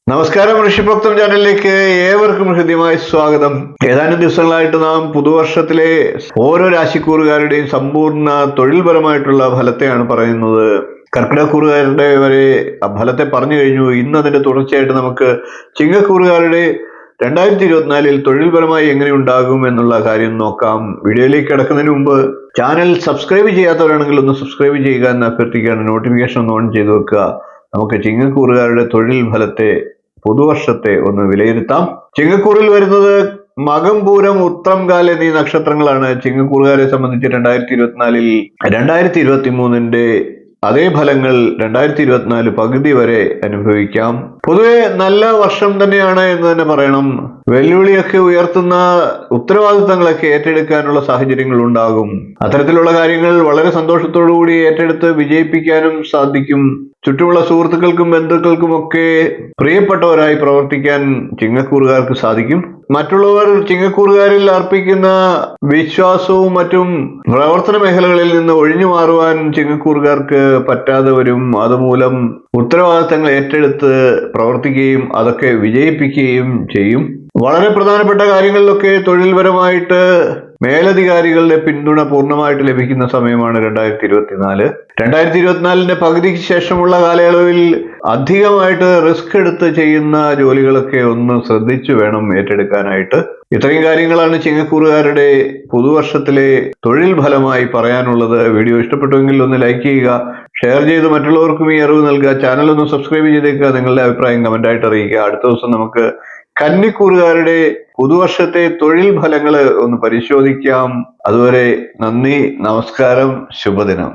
നമസ്കാരം, ഋഷിപ്രോക്തം ചാനലിലേക്ക് ഏവർക്കും ഹൃദ്യമായ സ്വാഗതം. ഏതാനും ദിവസങ്ങളായിട്ട് നാം പുതുവർഷത്തിലെ ഓരോ രാശിക്കൂറുകാരുടെയും സമ്പൂർണ്ണ തൊഴിൽപരമായിട്ടുള്ള ഫലത്തെയാണ് പറയുന്നത്. കർക്കിടകക്കൂറുകാരുടെ വരെ ഫലത്തെ പറഞ്ഞു കഴിഞ്ഞു. ഇന്ന് അതിന്റെ തുടർച്ചയായിട്ട് നമുക്ക് ചിങ്ങക്കൂറുകാരുടെ 2024 തൊഴിൽപരമായി എങ്ങനെ ഉണ്ടാകും എന്നുള്ള കാര്യം നോക്കാം. വീഡിയോയിലേക്ക് കിടക്കുന്നതിന് മുമ്പ് ചാനൽ സബ്സ്ക്രൈബ് ചെയ്യാത്തവരാണെങ്കിൽ ഒന്ന് സബ്സ്ക്രൈബ് ചെയ്യുക എന്ന് അഭ്യർത്ഥിക്കുകയാണ്. നോട്ടിഫിക്കേഷൻ ഒന്ന് ഓൺ ചെയ്ത് വെക്കുക. നമുക്ക് ചിങ്ങക്കൂറുകാരുടെ തൊഴിൽ ഫലത്തെ, പുതുവർഷത്തെ ഒന്ന് വിലയിരുത്താം. ചിങ്ങക്കൂറിൽ വരുന്നത് മകം, പൂരം, ഉത്രം, കാൽ എന്നീ നക്ഷത്രങ്ങളാണ്. ചിങ്ങക്കൂറുകാരെ സംബന്ധിച്ച് 2023 അതേ ഫലങ്ങൾ 2024 പകുതി വരെ അനുഭവിക്കാം. പൊതുവെ നല്ല വർഷം തന്നെയാണ് എന്ന് തന്നെ പറയണം. വെല്ലുവിളിയൊക്കെ ഉയർത്തുന്ന ഉത്തരവാദിത്തങ്ങളൊക്കെ ഏറ്റെടുക്കാനുള്ള സാഹചര്യങ്ങൾ ഉണ്ടാകും. അത്തരത്തിലുള്ള കാര്യങ്ങൾ വളരെ സന്തോഷത്തോടുകൂടി ഏറ്റെടുത്ത് വിജയിപ്പിക്കാനും സാധിക്കും. ചുറ്റുമുള്ള സുഹൃത്തുക്കൾക്കും ബന്ധുക്കൾക്കും ഒക്കെ പ്രിയപ്പെട്ടവരായി പ്രവർത്തിക്കാൻ ചിങ്ങക്കൂറുകാർക്ക് സാധിക്കും. മറ്റുള്ളവർ ചിങ്ങക്കൂറുകാരിൽ അർപ്പിക്കുന്ന വിശ്വാസവും മറ്റും പ്രവർത്തന മേഖലകളിൽ നിന്ന് ഒഴിഞ്ഞു മാറുവാൻ ചിങ്ങക്കൂറുകാർക്ക് പറ്റാതെ വരും. അതുമൂലം ഉത്തരവാദിത്തങ്ങൾ ഏറ്റെടുത്ത് പ്രവർത്തിക്കുകയും അതൊക്കെ വിജയിപ്പിക്കുകയും ചെയ്യും. വളരെ പ്രധാനപ്പെട്ട കാര്യങ്ങളിലൊക്കെ തൊഴിൽപരമായിട്ട് മേലധികാരികളുടെ പിന്തുണ പൂർണ്ണമായിട്ട് ലഭിക്കുന്ന സമയമാണ് 2024. 2024 പകുതിക്ക് ശേഷമുള്ള കാലയളവിൽ അധികമായിട്ട് റിസ്ക് എടുത്ത് ചെയ്യുന്ന ജോലികളൊക്കെ ഒന്ന് ശ്രദ്ധിച്ചു വേണം ഏറ്റെടുക്കാനായിട്ട്. ഇത്രയും കാര്യങ്ങളാണ് ചിങ്ങക്കൂറുകാരുടെ പുതുവർഷത്തിലെ തൊഴിൽ ഫലമായി പറയാനുള്ളത്. വീഡിയോ ഇഷ്ടപ്പെട്ടുവെങ്കിൽ ഒന്ന് ലൈക്ക് ചെയ്യുക, ഷെയർ ചെയ്ത് മറ്റുള്ളവർക്കും ഈ അറിവ് നൽകുക. ചാനൽ ഒന്ന് സബ്സ്ക്രൈബ് ചെയ്തേക്കുക. നിങ്ങളുടെ അഭിപ്രായം കമന്റായിട്ട് അറിയിക്കുക. അടുത്ത ദിവസം നമുക്ക് കന്നിക്കൂറുകാരുടെ പുതുവർഷത്തെ തൊഴിൽ ഫലങ്ങൾ ഒന്ന് പരിശോധിക്കാം. അതുവരെ നന്ദി, നമസ്കാരം, ശുഭദിനം.